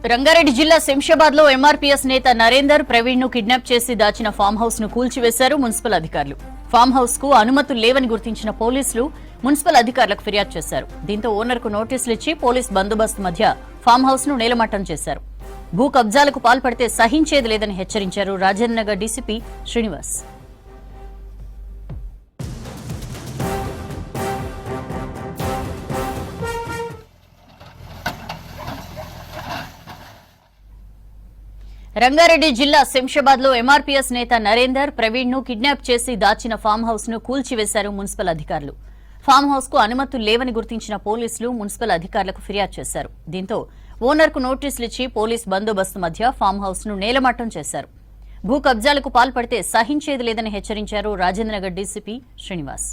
రంగారెడ్డి జిల్లా శంషాబాద్ లో ఎంఆర్పీఎస్ నేత నరేందర్ ప్రవీణ్ ను కిడ్నాప్ చేసి దాచిన ఫామ్ హౌస్ ను కూల్చివేశారు మున్సిపల్ అధికారులు. ఫామ్ హౌస్ కు అనుమతులు లేవని గుర్తించిన పోలీసులు మున్సిపల్ అధికారులకు ఫిర్యాదు చేశారు. దీంతో ఓనర్ కు నోటీసులు ఇచ్చి పోలీస్ బందోబస్తు మధ్య ఫామ్ హౌస్ ను నేలమట్టం చేశారు. భూ కబ్జాలకు పాల్పడితే సహించేది లేదని హెచ్చరించారు రాజేంద్ర నగర్ డీసీపీ శ్రీనివాస్. రంగారెడ్డి జిల్లా శంషాబాద్ లో ఎంఆర్పీఎస్ నేత నరేందర్ ప్రవీణ్ ను కిడ్నాప్ చేసి దాచిన ఫామ్ హౌస్ ను కూల్చివేశారు మున్సిపల్ అధికారులు. ఫామ్ హౌస్ కు అనుమతులు లేవని గుర్తించిన పోలీసులు మున్సిపల్ అధికారులకు ఫిర్యాదు చేశారు. దీంతో ఓనర్ కు నోటీసులు ఇచ్చి పోలీస్ బందోబస్తు మధ్య ఫామ్ హౌస్ ను నేలమట్టం చేశారు. భూ కబ్జాలకు పాల్పడితే సహించేది లేదని హెచ్చరించారు రాజేంద్ర నగర్ డీసీపీ శ్రీనివాస్.